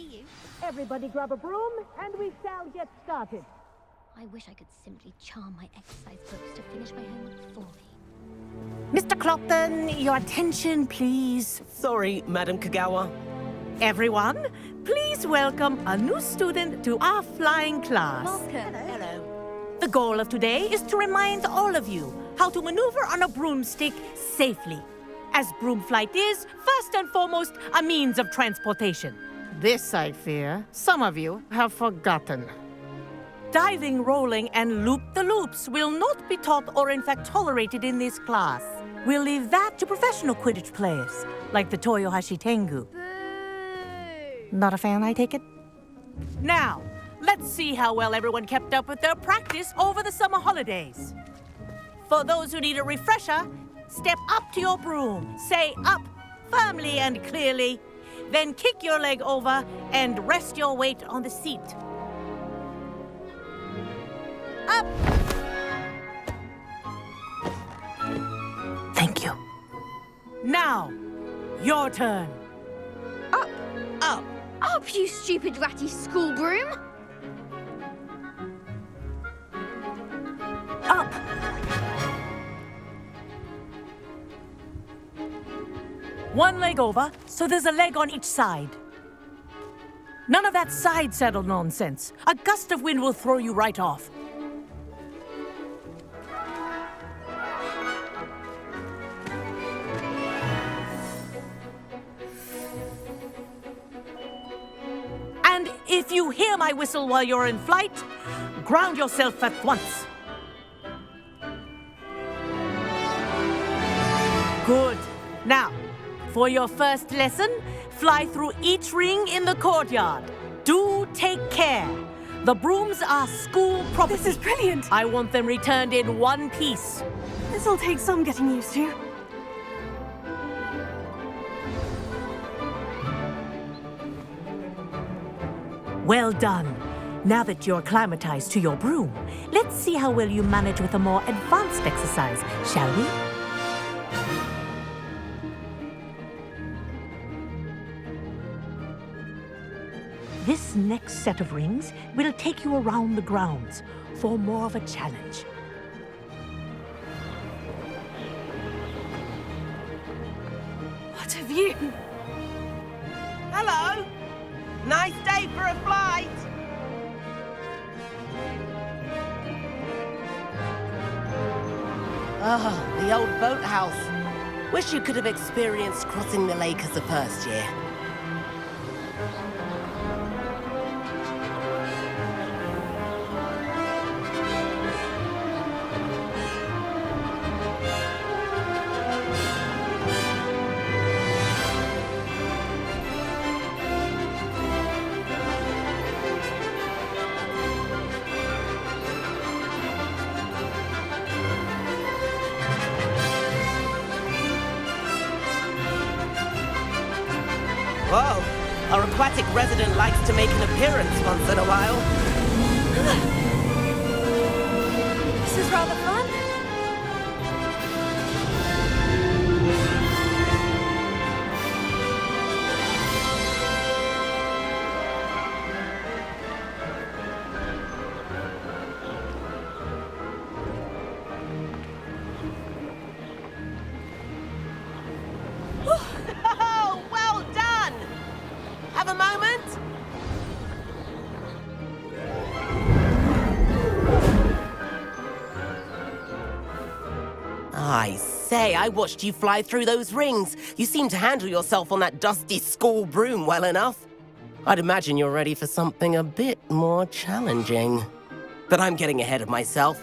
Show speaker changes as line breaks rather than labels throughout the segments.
see you.
Everybody grab a broom, and we shall get started.
I wish I could simply charm my exercise books to finish my homework for me.
Mr. Clopton, your attention, please.
Sorry, Madam Когава.
Everyone, please welcome a new student to our flying class.
Welcome.
Hello.
The goal of today is to remind all of you how to maneuver on a broomstick safely, as broom flight is, first and foremost, a means of transportation. This, I fear, some of you have forgotten. Diving, rolling, and loop-the-loops will not be taught or in fact tolerated in this class. We'll leave that to professional Quidditch players, like the Toyohashi Tengu.
Boo!
Not a fan, I take it? Now, let's see how well everyone kept up with their practice over the summer holidays. For those who need a refresher, step up to your broom, say up firmly and clearly, then kick your leg over and rest your weight on the seat. Up! Thank you. Now, your turn.
Up!
Up.
Up, you stupid ratty school broom!
Up! One leg over, so there's a leg on each side. None of that side saddle nonsense. A gust of wind will throw you right off. And if you hear my whistle while you're in flight, ground yourself at once. Good. Now, for your first lesson, fly through each ring in the courtyard. Do take care. The brooms are school property.
This is brilliant.
I want them returned in one piece.
This'll take some getting used to.
Well done. Now that you're acclimatized to your broom, let's see how well you manage with a more advanced exercise, shall we? This next set of rings will take you around the grounds for more of a challenge.
What have you?
Hello. Nice day for a flight. Oh, the old boathouse. Wish you could have experienced crossing the lake as a first year. Whoa, our aquatic resident likes to make an appearance once in a while.
This is rather fun.
Oh, well done! Have a moment? I say, I watched you fly through those rings. You seem to handle yourself on that dusty school broom well enough. I'd imagine you're ready for something a bit more challenging. But I'm getting ahead of myself.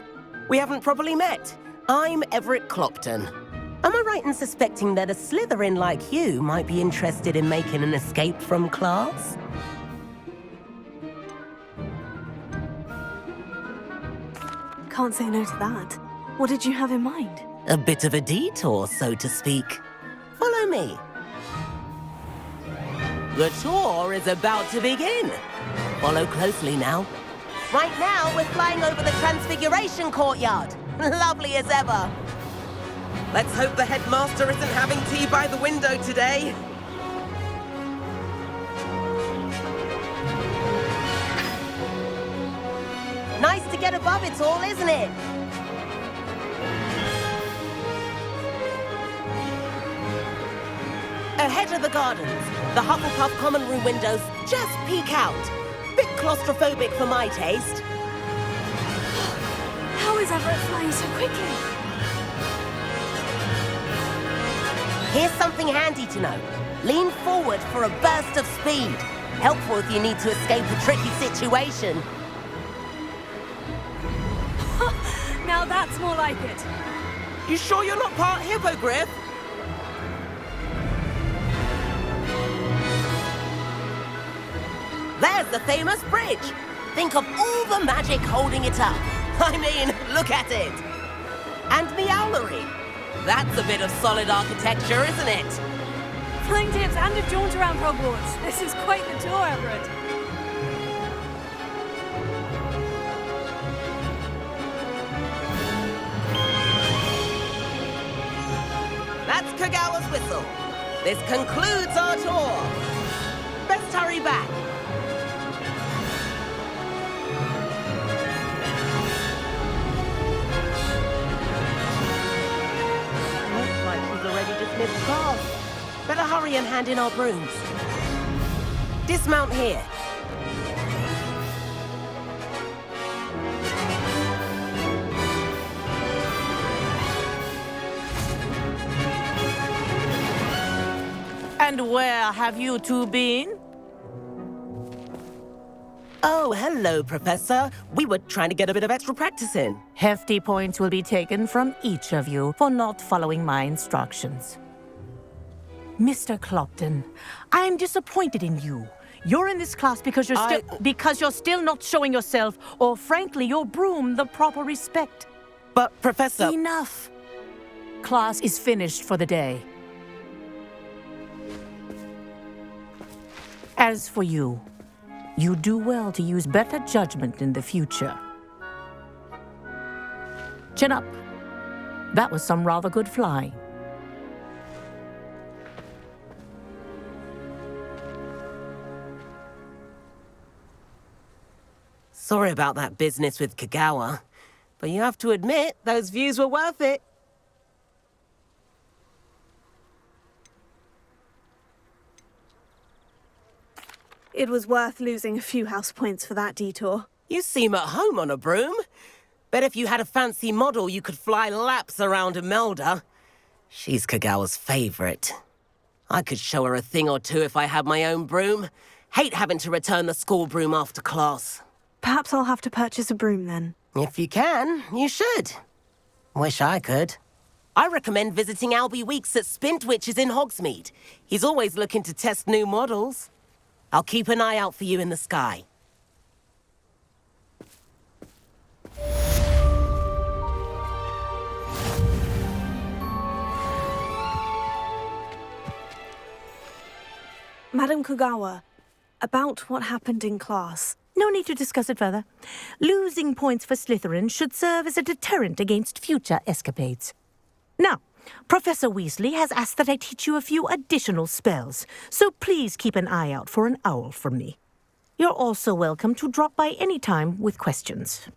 We haven't properly met. I'm Everett Clopton. Am I right in suspecting that a Slytherin like you might be interested in making an escape from class?
Can't say no to that. What did you have in mind?
A bit of a detour, so to speak. Follow me. The tour is about to begin. Follow closely now. Right now, we're flying over the Transfiguration Courtyard. Lovely as ever. Let's hope the headmaster isn't having tea by the window today. Nice to get above it all, isn't it? Ahead of the gardens, the Hufflepuff common room windows just peek out. Bit claustrophobic for my taste.
How is Everett flying so quickly?
Here's something handy to know. Lean forward for a burst of speed. Helpful if you need to escape a tricky situation.
Now that's more like it.
You sure you're not part hippogriff? There's the famous bridge. Think of all the magic holding it up. I mean, look at it. And the owlery. That's a bit of solid architecture, isn't it?
Flying tips and a jaunt around Hogwarts. This is quite the tour, Everett.
That's Kogawa's whistle. This concludes our tour. Best hurry back. Looks like she's already dismissed class. Better hurry and hand in our brooms. Dismount here.
And where have you two been?
Oh, hello, Professor. We were trying to get a bit of extra practice in.
Hefty points will be taken from each of you for not following my instructions. Mr. Clopton, I'm disappointed in you. You're in this class because you're still not showing yourself, or frankly, your broom the proper respect.
But, Professor...
Enough. Class is finished for the day. As for you, you do well to use better judgment in the future. Chin up. That was some rather good flying.
Sorry about that business with Kogawa, but you have to admit, those views were worth it.
It was worth losing a few house points for that detour.
You seem at home on a broom. Bet if you had a fancy model, you could fly laps around Imelda. She's Kogawa's favorite. I could show her a thing or two if I had my own broom. Hate having to return the school broom after class.
Perhaps I'll have to purchase a broom then.
If you can, you should. Wish I could. I recommend visiting Albie Weeks at Spintwitches in Hogsmeade. He's always looking to test new models. I'll keep an eye out for you in the sky.
Madam Kogawa, about what happened in class.
No need to discuss it further. Losing points for Slytherin should serve as a deterrent against future escapades. Now, Professor Weasley has asked that I teach you a few additional spells, so please keep an eye out for an owl from me. You're also welcome to drop by any time with questions.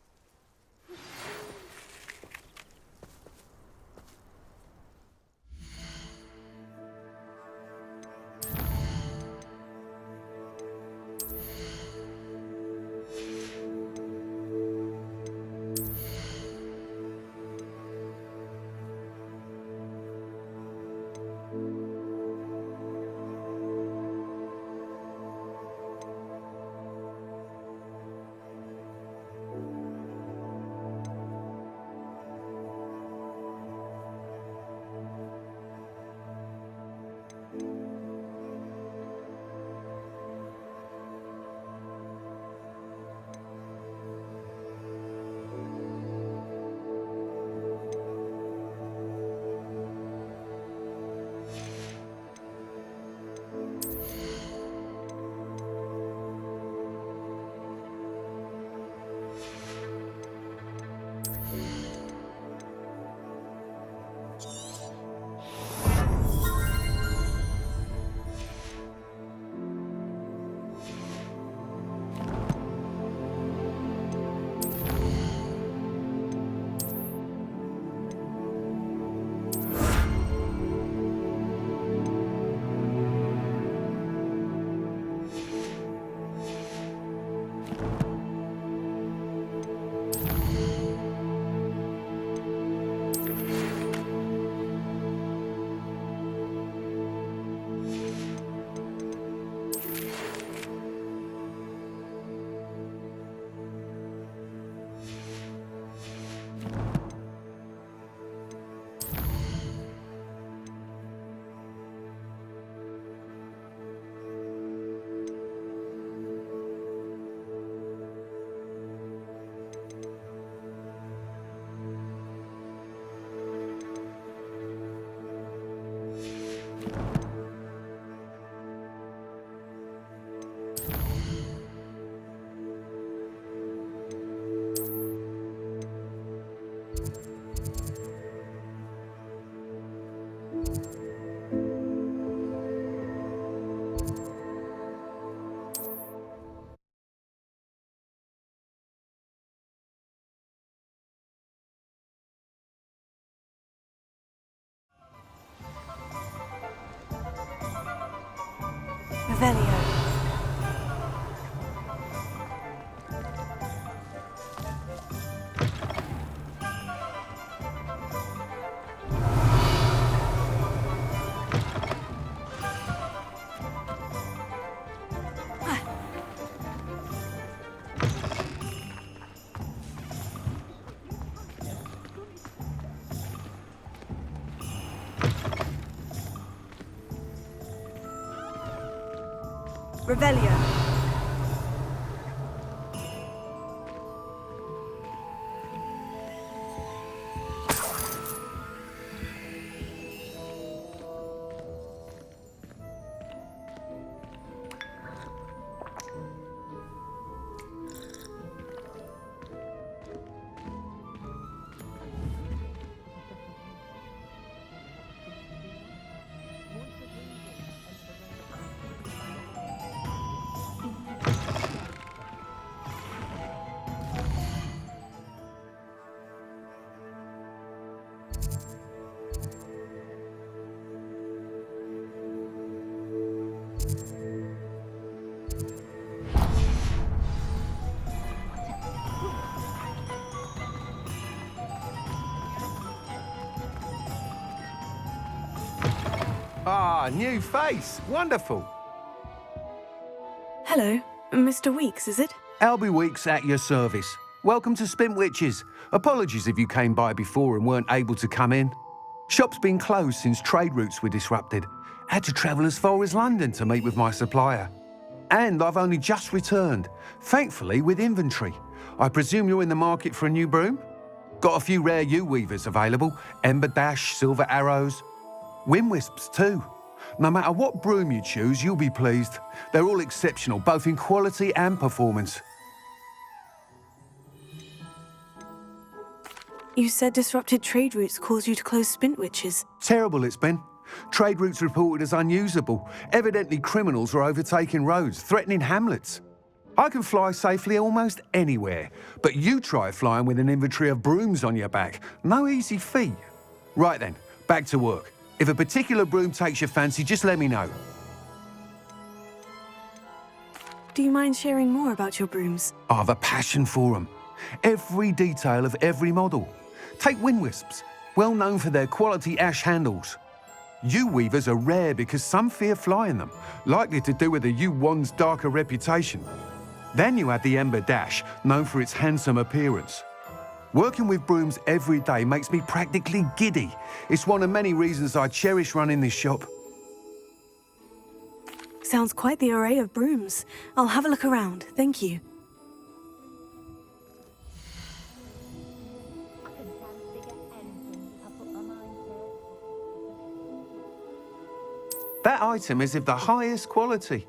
Revelio.
Ah, new face. Wonderful.
Hello, Mr. Weeks, is it?
Albie Weeks at your service. Welcome to Spintwitches. Apologies if you came by before and weren't able to come in. Shop's been closed since trade routes were disrupted. Had to travel as far as London to meet with my supplier. And I've only just returned, thankfully with inventory. I presume you're in the market for a new broom? Got a few rare U-weavers available. Ember Dash, Silver Arrows. Wind Wisps too. No matter what broom you choose, you'll be pleased. They're all exceptional, both in quality and performance.
You said disrupted trade routes caused you to close Spintwitches.
Terrible it's been. Trade routes reported as unusable. Evidently criminals were overtaking roads, threatening hamlets. I can fly safely almost anywhere, but you try flying with an inventory of brooms on your back. No easy feat. Right then, back to work. If a particular broom takes your fancy, just let me know.
Do you mind sharing more about your brooms?
I've a passion for them. Every detail of every model. Take Wind Wisps, well known for their quality ash handles. U-weavers are rare because some fear flying them, likely to do with the U-wand's darker reputation. Then you have the Ember Dash, known for its handsome appearance. Working with brooms every day makes me practically giddy. It's one of many reasons I cherish running this shop.
Sounds quite the array of brooms. I'll have a look around, thank you.
That item is of the highest quality.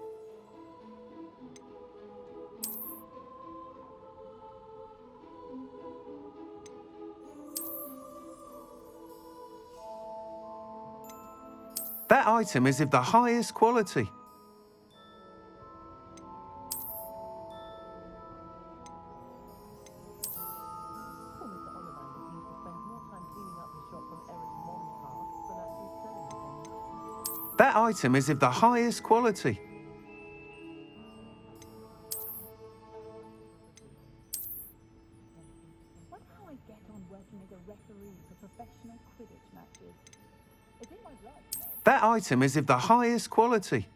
That item is of the highest quality. That item is of the highest quality.
Wonder how I get on working as a referee for professional Quidditch matches. It's in my blood, you know.
That item is of the highest quality.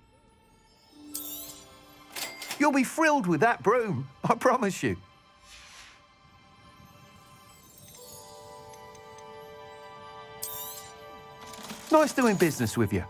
You'll be thrilled with that broom, I promise you. Nice doing business with you.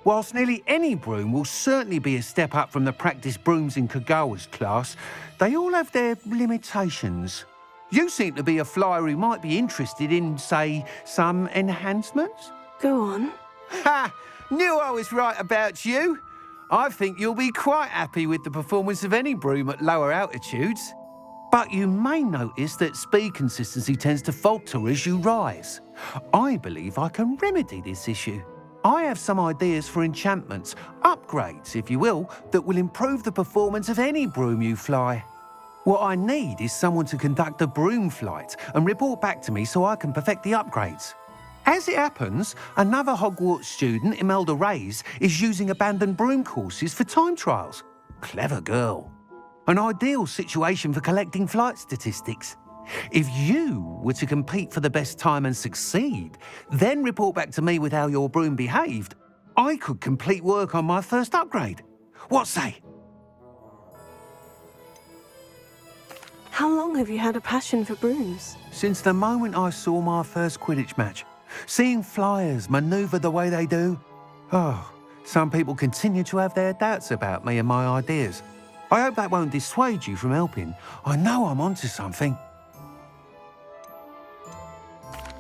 Whilst nearly any broom will certainly be a step up from the practice brooms in Kogawa's class, they all have their limitations. You seem to be a flyer who might be interested in, say, some enhancements?
Go on.
Ha! Knew I was right about you. I think you'll be quite happy with the performance of any broom at lower altitudes. But you may notice that speed consistency tends to falter as you rise. I believe I can remedy this issue. I have some ideas for enchantments, upgrades, if you will, that will improve the performance of any broom you fly. What I need is someone to conduct a broom flight and report back to me so I can perfect the upgrades. As it happens, another Hogwarts student, Imelda Reyes, is using abandoned broom courses for time trials. Clever girl. An ideal situation for collecting flight statistics. If you were to compete for the best time and succeed, then report back to me with how your broom behaved, I could complete work on my first upgrade. What say?
How long have you had a passion for brooms?
Since the moment I saw my first Quidditch match. Seeing flyers manoeuvre the way they do. Oh, some people continue to have their doubts about me and my ideas. I hope that won't dissuade you from helping. I know I'm onto something.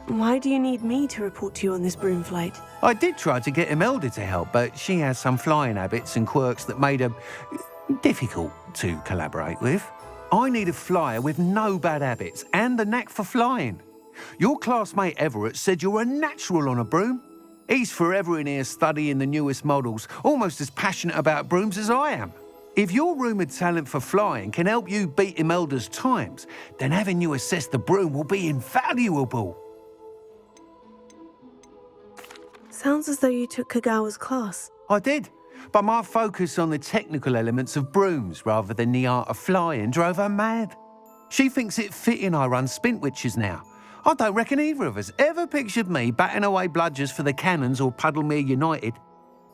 Why do you need me to report to you on this broom flight?
I did try to get Imelda to help, but she has some flying habits and quirks that made her difficult to collaborate with. I need a flyer with no bad habits and the knack for flying. Your classmate Everett said you're a natural on a broom. He's forever in here studying the newest models, almost as passionate about brooms as I am. If your rumoured talent for flying can help you beat Imelda's times, then having you assess the broom will be invaluable.
Sounds as though you took Kogawa's class.
I did, but my focus on the technical elements of brooms rather than the art of flying drove her mad. She thinks it fitting I run Spintwitches now. I don't reckon either of us ever pictured me batting away bludgers for the Cannons or Puddlemere United.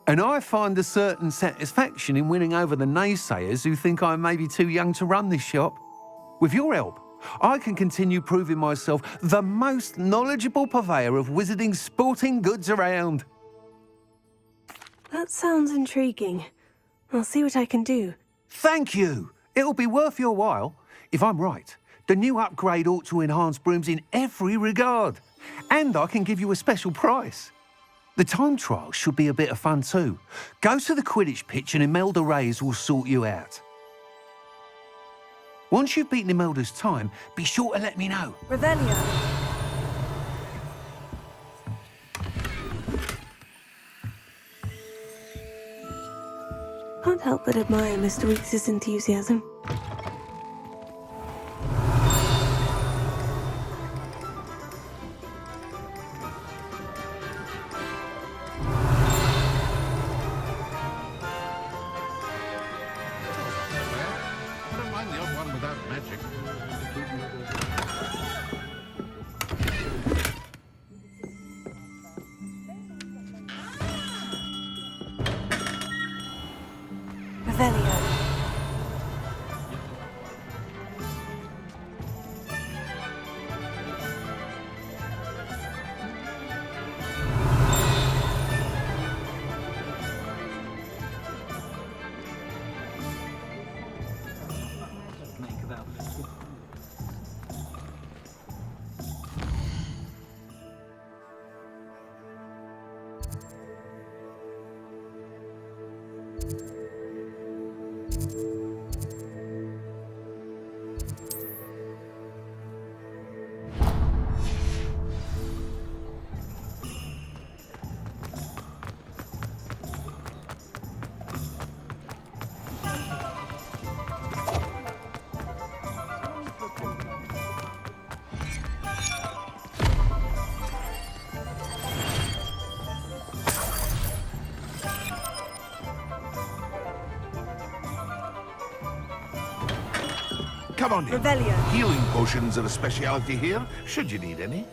And I find a certain satisfaction in winning over the naysayers who think I may be too young to run this shop. With your help, I can continue proving myself the most knowledgeable purveyor of wizarding sporting goods around.
That sounds intriguing. I'll see what I can do.
Thank you. It'll be worth your while. If I'm right, the new upgrade ought to enhance brooms in every regard. And I can give you a special price. The time trial should be a bit of fun too. Go to the Quidditch pitch and Imelda Reyes will sort you out. Once you've beaten Imelda's time, be sure to let me know.
Revelio. Can't help but admire Mr. Weekes' enthusiasm. Revelio.
Come on in.
Revelio.
Healing potions are a speciality here, should you need any.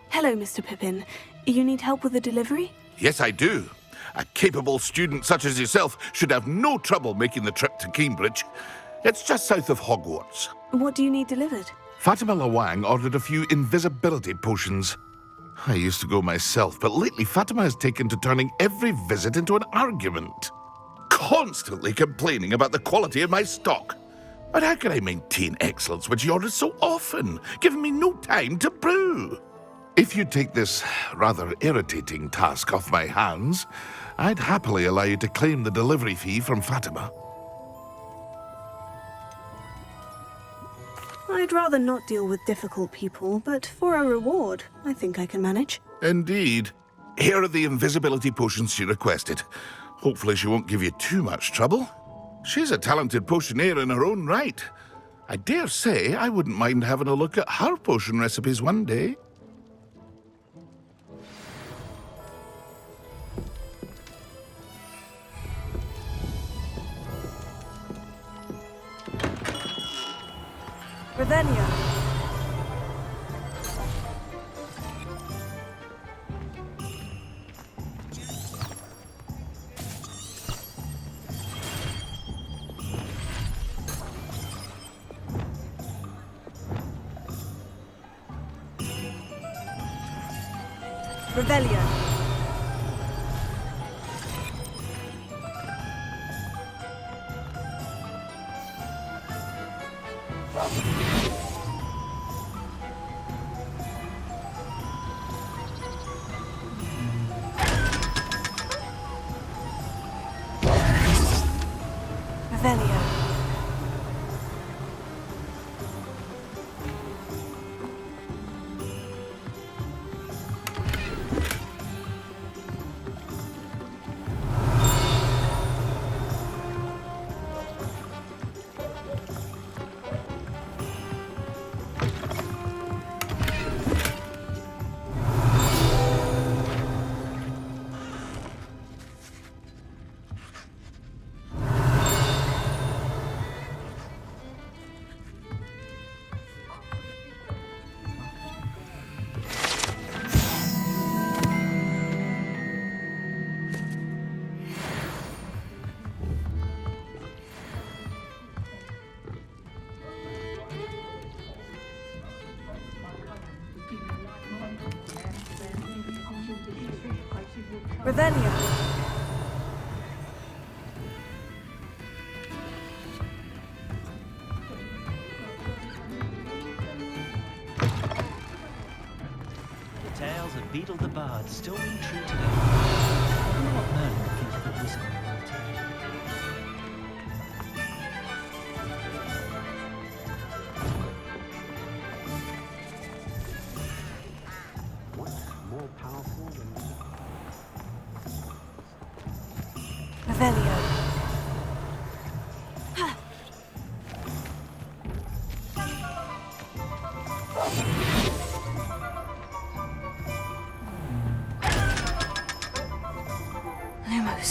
Hello, Mr. Pippin. You need help with the delivery?
Yes, I do. A capable student such as yourself should have no trouble making the trip to Cambridge. It's just south of Hogwarts.
What do you need delivered?
Fatima Lawang ordered a few invisibility potions. I used to go myself, but lately Fatima has taken to turning every visit into an argument. Constantly complaining about the quality of my stock. But how can I maintain excellence when she orders so often, giving me no time to brew? If you take this rather irritating task off my hands, I'd happily allow you to claim the delivery fee from Fatima.
I'd rather not deal with difficult people, but for a reward, I think I can manage.
Indeed. Here are the invisibility potions she requested. Hopefully she won't give you too much trouble. She's a talented potioneer in her own right. I dare say I wouldn't mind having a look at her potion recipes one day.
Revelio. Revelio. Revelio. Revelio.
The tales of Beetle the Bard still ring true today. I wonder what Merlin thinks of the wizard.
Revelio. Lumos.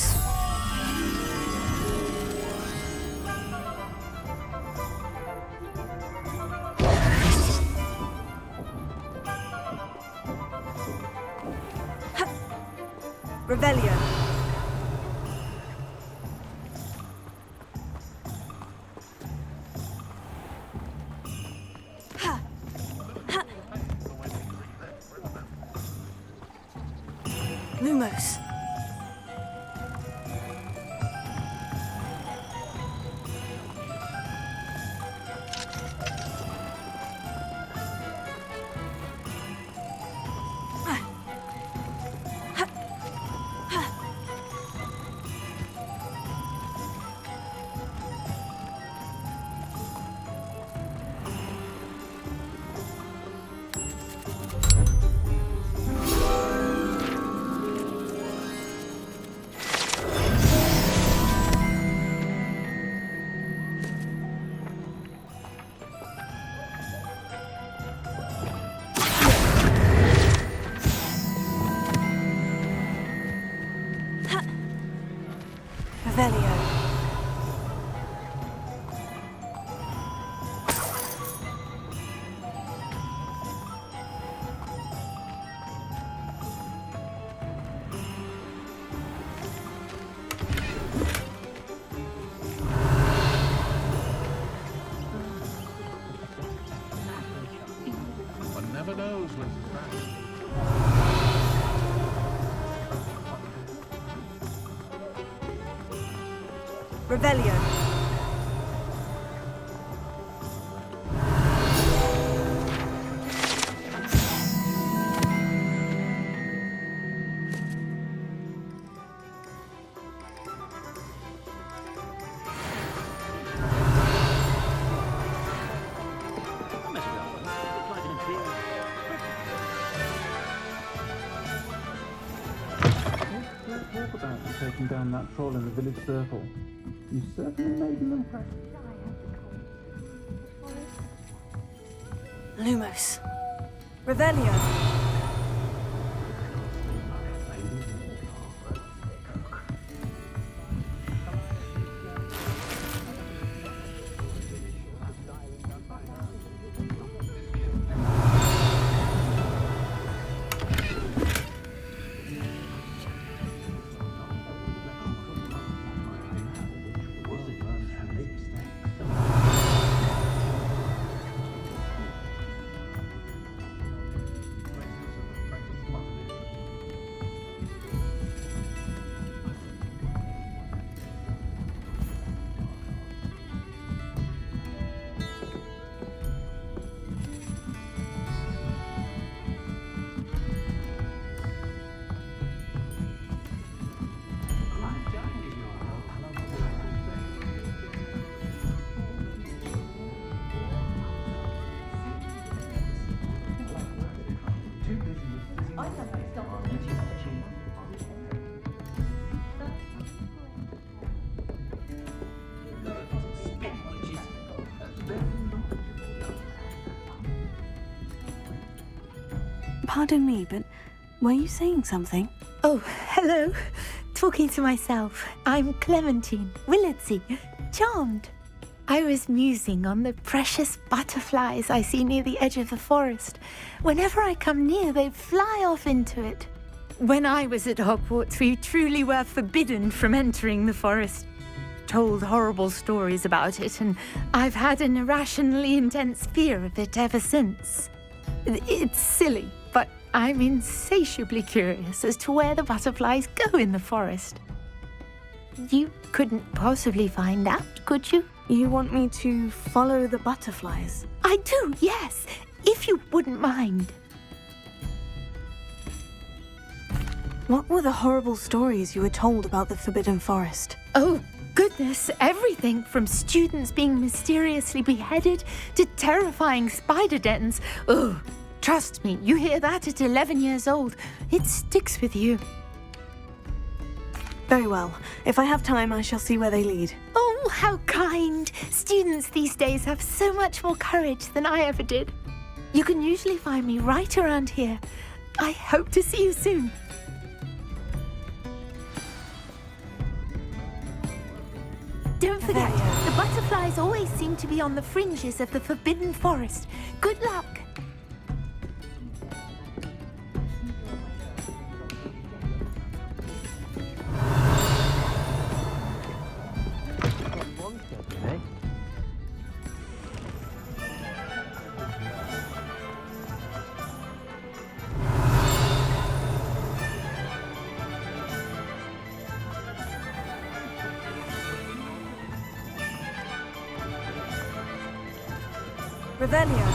Revelio. Lumos. Revelio.
One never knows when to crash.
Revelio.
Talk about you taking down that troll in the village circle. You certainly made an impression.
Lumos. Revelio. Pardon me, but were you saying something?
Oh, hello. Talking to myself. I'm Clementine, Willardsey, charmed. I was musing on the precious butterflies I see near the edge of the forest. Whenever I come near, they fly off into it. When I was at Hogwarts, we truly were forbidden from entering the forest. Told horrible stories about it, and I've had an irrationally intense fear of it ever since. It's silly, but I'm insatiably curious as to where the butterflies go in the forest. You couldn't possibly find out, could you?
You want me to follow the butterflies?
I do, yes, if you wouldn't mind.
What were the horrible stories you were told about the Forbidden Forest?
Oh, goodness, everything from students being mysteriously beheaded to terrifying spider dens. Ugh. Trust me, you hear that at 11 years old, it sticks with you.
Very well. If I have time, I shall see where they lead.
Oh, how kind! Students these days have so much more courage than I ever did. You can usually find me right around here. I hope to see you soon. Don't forget, the butterflies always seem to be on the fringes of the Forbidden Forest. Good luck!
Revelio.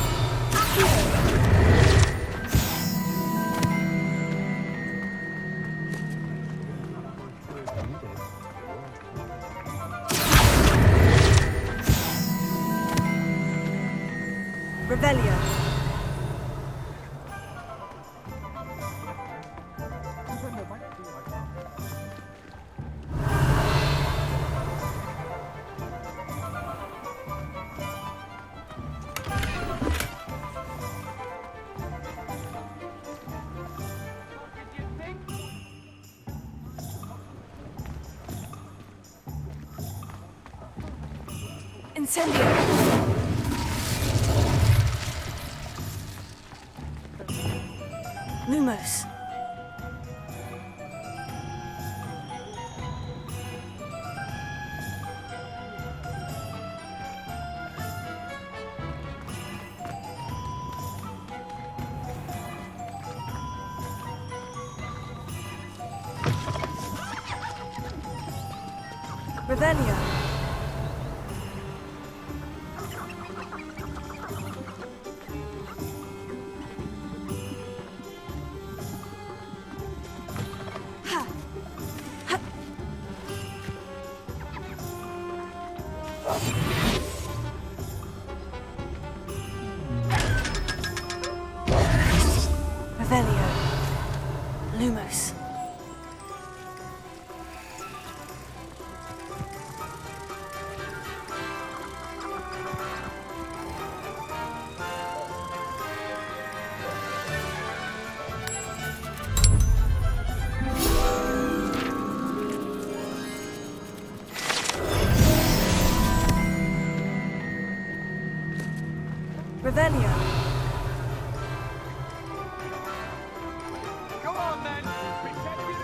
Revelio. Incendio. Lumos. Revelio. Revelio. Lumos. Revelio.
Go on then. Pretend you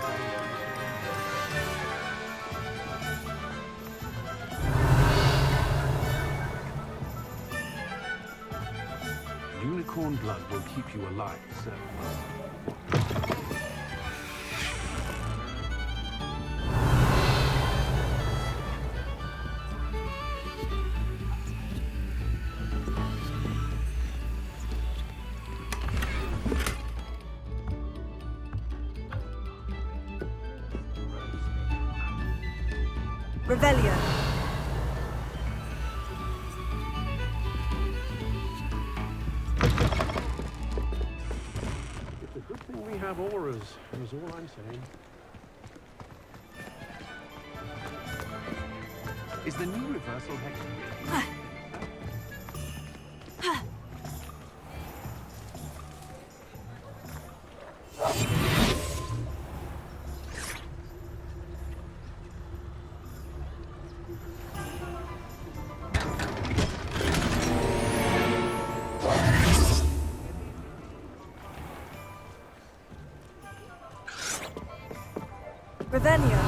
know.
Unicorn blood will keep you alive, sir.
Revelio.
It's a good thing we have auras, is all I'm saying. Is the new reversal hex?
Revelio.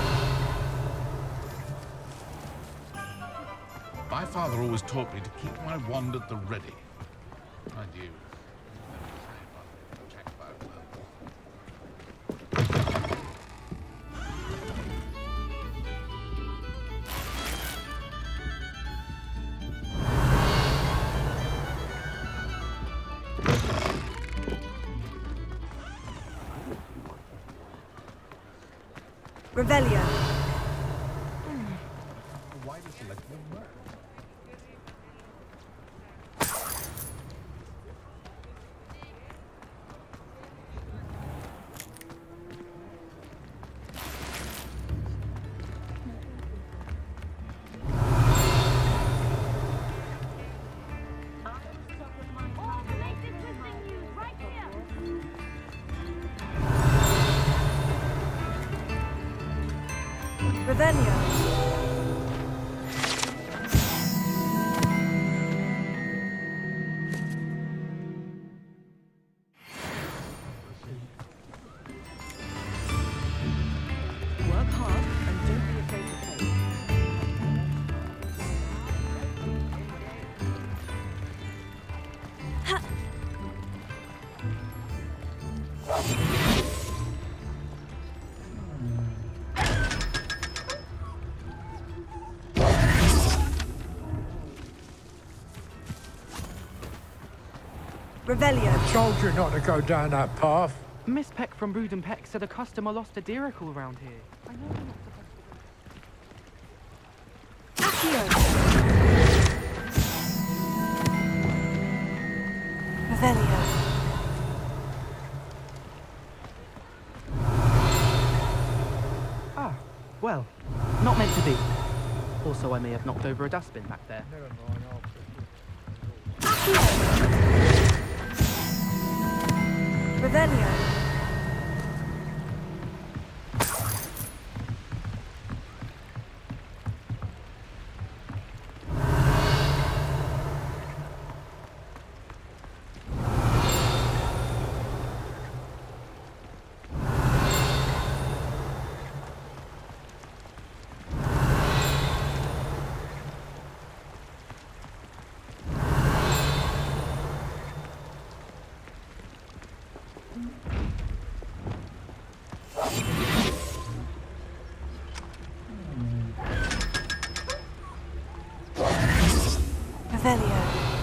My father always taught me to keep my wand at the ready. Mind you, check about
Revelio.
why does it let me work?
Revelio.
Work hard and don't be afraid to fail.
Revelio.
Told you not to go down that path.
Miss Peck from Brood and Peck said a customer lost a deeracle around here. I know you're not supposed to.
Accio. Revelio.
Ah, well, not meant to be. Also, I may have knocked over a dustbin back there.
Revelio. Revelio.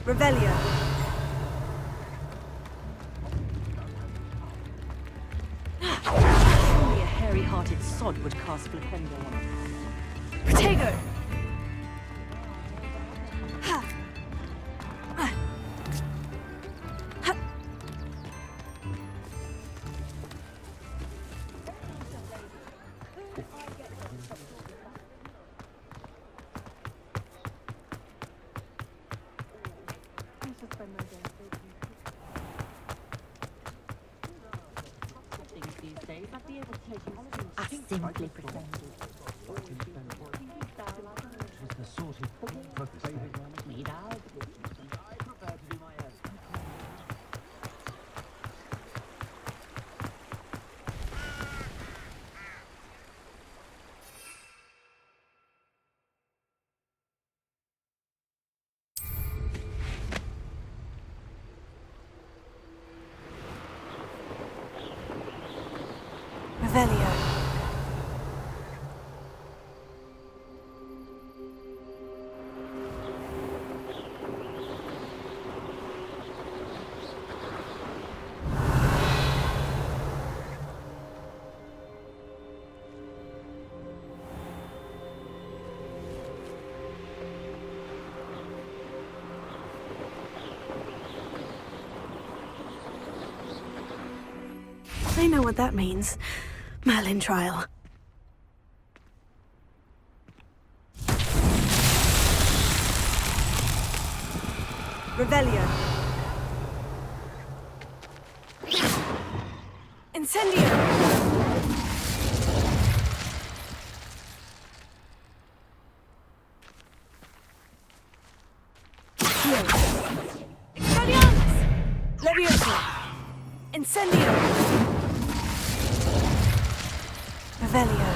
Revelio.
Only a hairy-hearted sod would cast Flipendo on it.
Protego!
I simply pretend.
Revelio. I know what that means. Merlin trial. Revelio. Incendio. Expelliarmus! Leviosa! Incendio! Revelio.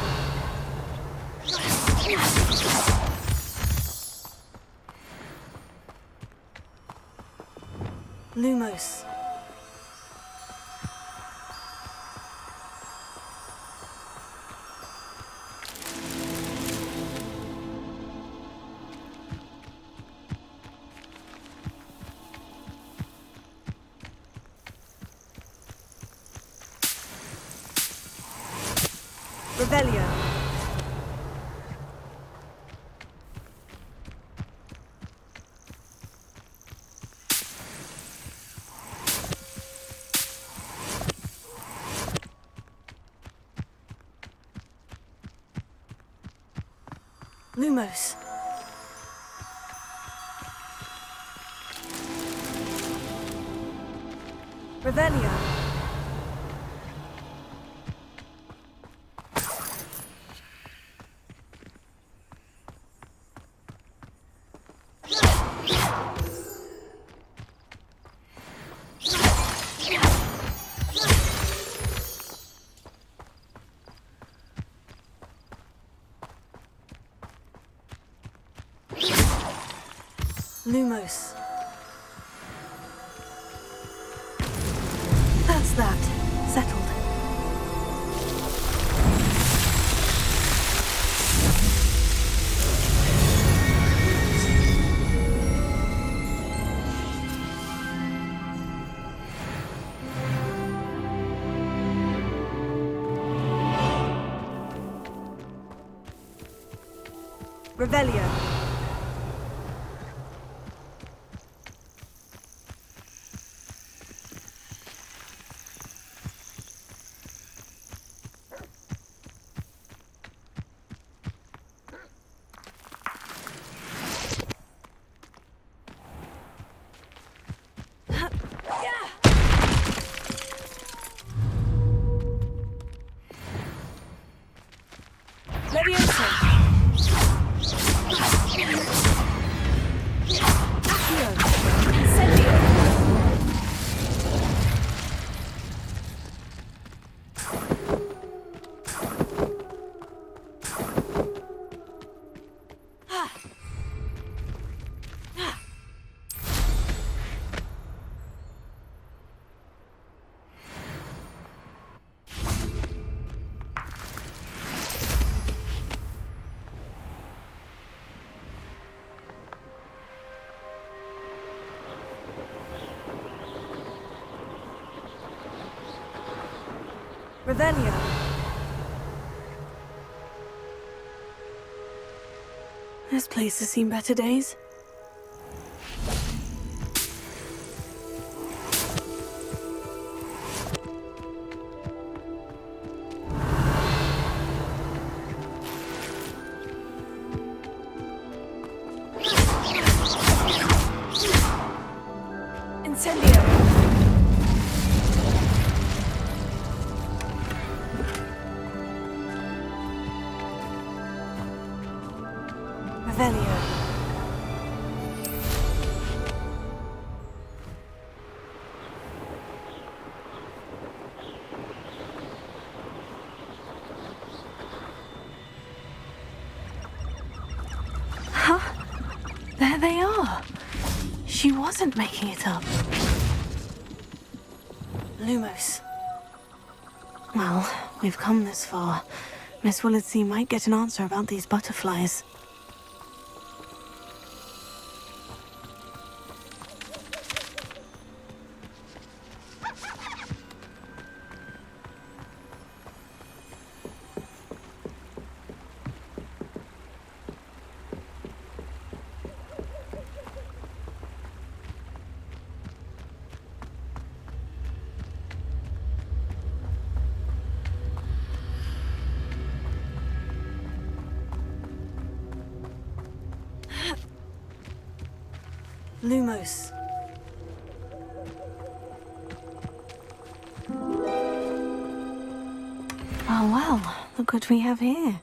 Lumos. Revelio. Lumos. Revelio. Lumos. That's that. Settled. Revelio. Leviosa. Accio. Incendio. Revelio. This place has seen better days. There they are. She wasn't making it up. Lumos. Well, we've come this far. Miss Willardsey might get an answer about these butterflies. Lumos. Oh well, look what we have here.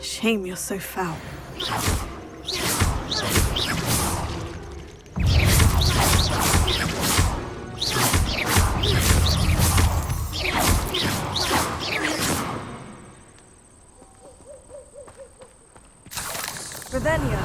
Shame you're so foul. Rebellion.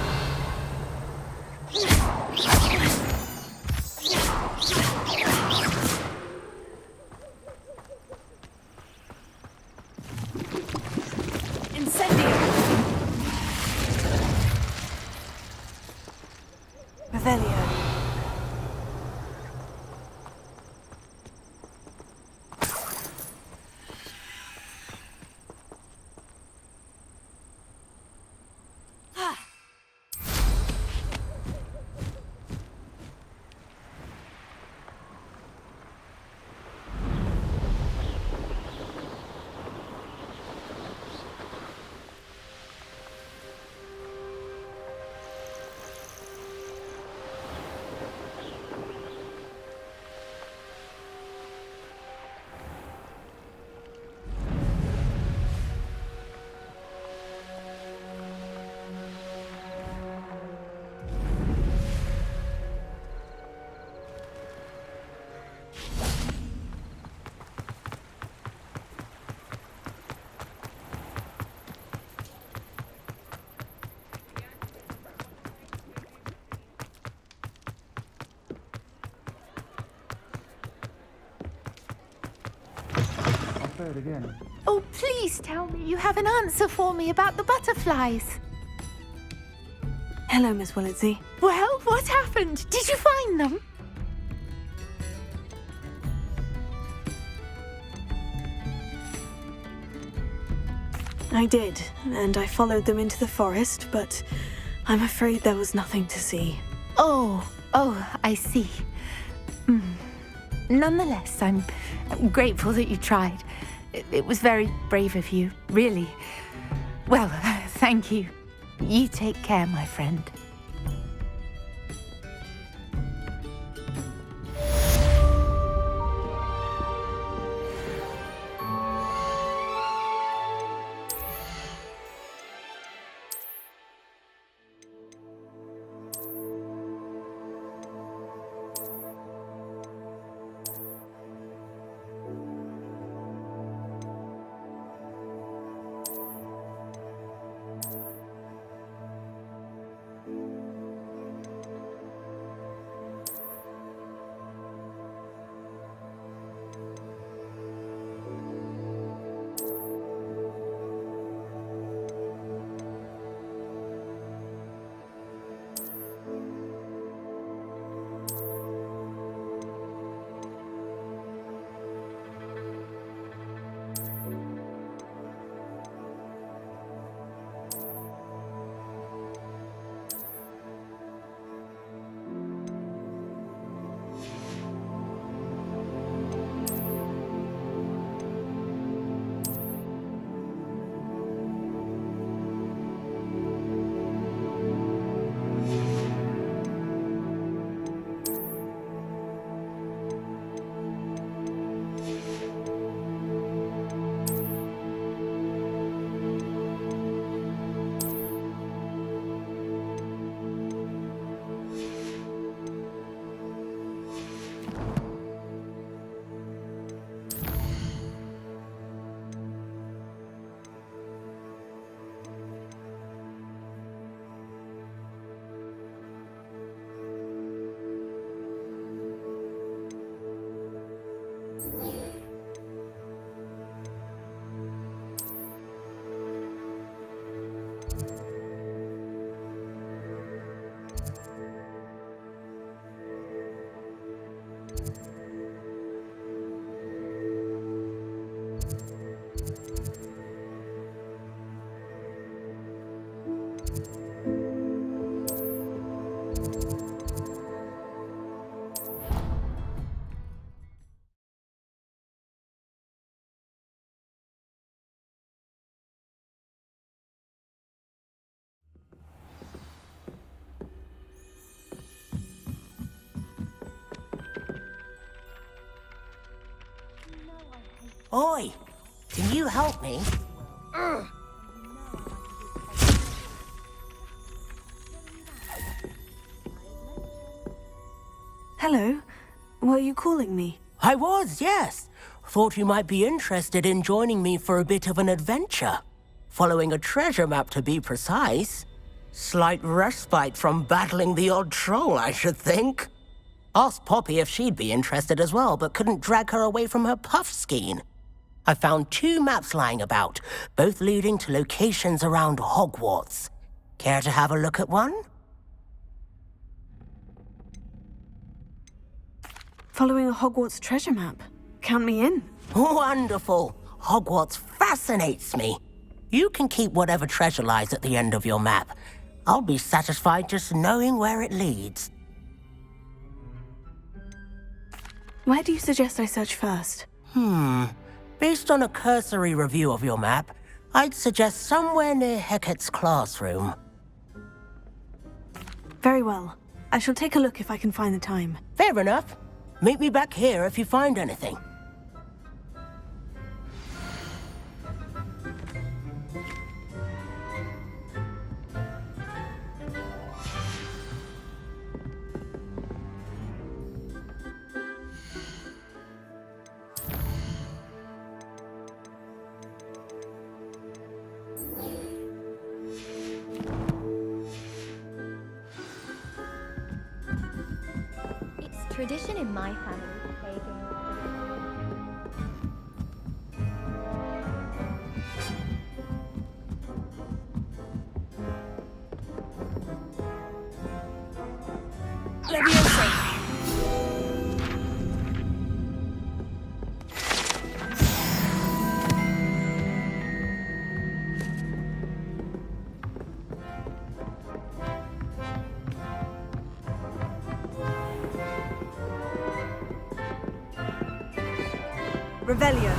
Again.
Oh, please tell me you have an answer for me about the butterflies.
Hello, Miss Willardsey.
Well, what happened? Did you find them?
I did, and I followed them into the forest, but I'm afraid there was nothing to see.
Oh, I see. Nonetheless, I'm grateful that you tried. It was very brave of you, really. Well, thank you. You take care, my friend.
Oi, can you help me?
Hello. Were you calling me?
I was, yes. Thought you might be interested in joining me for a bit of an adventure. Following a treasure map, to be precise. Slight respite from battling the odd troll, I should think. Asked Poppy if she'd be interested as well, but couldn't drag her away from her puff skein. I found 2 maps lying about, both leading to locations around Hogwarts. Care to have a look at one?
Following a Hogwarts treasure map. Count me in.
Wonderful. Hogwarts fascinates me. You can keep whatever treasure lies at the end of your map. I'll be satisfied just knowing where it leads.
Where do you suggest I search first?
Based on a cursory review of your map, I'd suggest somewhere near Hecat's classroom.
Very well. I shall take a look if I can find the time.
Fair enough. Meet me back here if you find anything.
Tradition in my family to play games.
Revelio.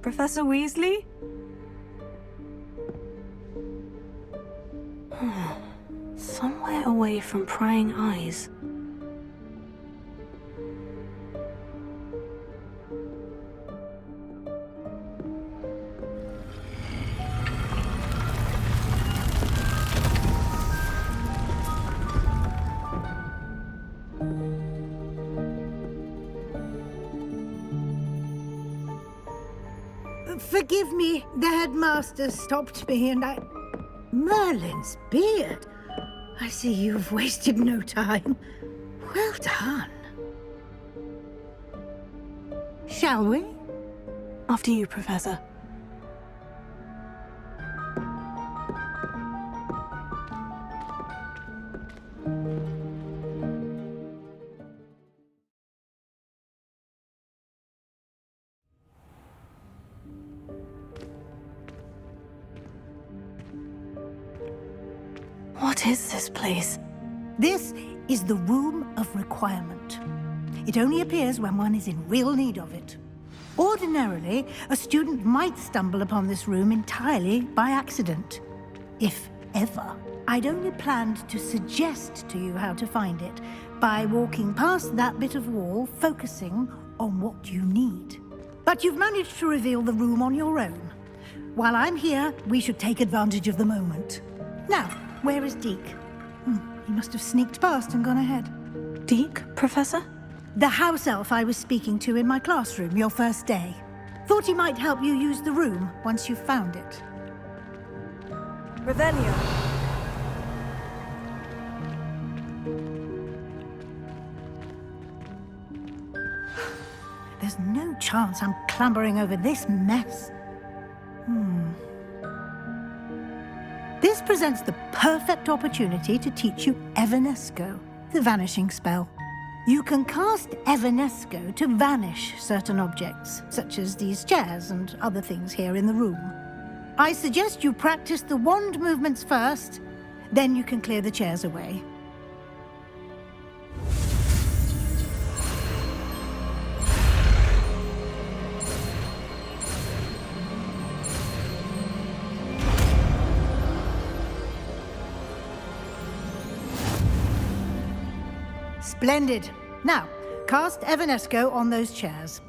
Professor Weasley? Somewhere away from prying eyes.
Forgive me, the headmaster stopped me and I... Merlin's beard. I see you've wasted no time. Well done. Shall we?
After you, Professor. What is this place?
This is the Room of Requirement. It only appears when one is in real need of it. Ordinarily, a student might stumble upon this room entirely by accident. If ever. I'd only planned to suggest to you how to find it by walking past that bit of wall, focusing on what you need. But you've managed to reveal the room on your own. While I'm here, we should take advantage of the moment. Now, where is Deke? He must have sneaked past and gone ahead.
Deke, Professor?
The house elf I was speaking to in my classroom your first day. Thought he might help you use the room once you found it.
Revelio.
There's no chance I'm clambering over this mess. This presents the perfect opportunity to teach you Evanesco, the vanishing spell. You can cast Evanesco to vanish certain objects, such as these chairs and other things here in the room. I suggest you practice the wand movements first, then you can clear the chairs away. Splendid. Now, cast Evanesco on those chairs.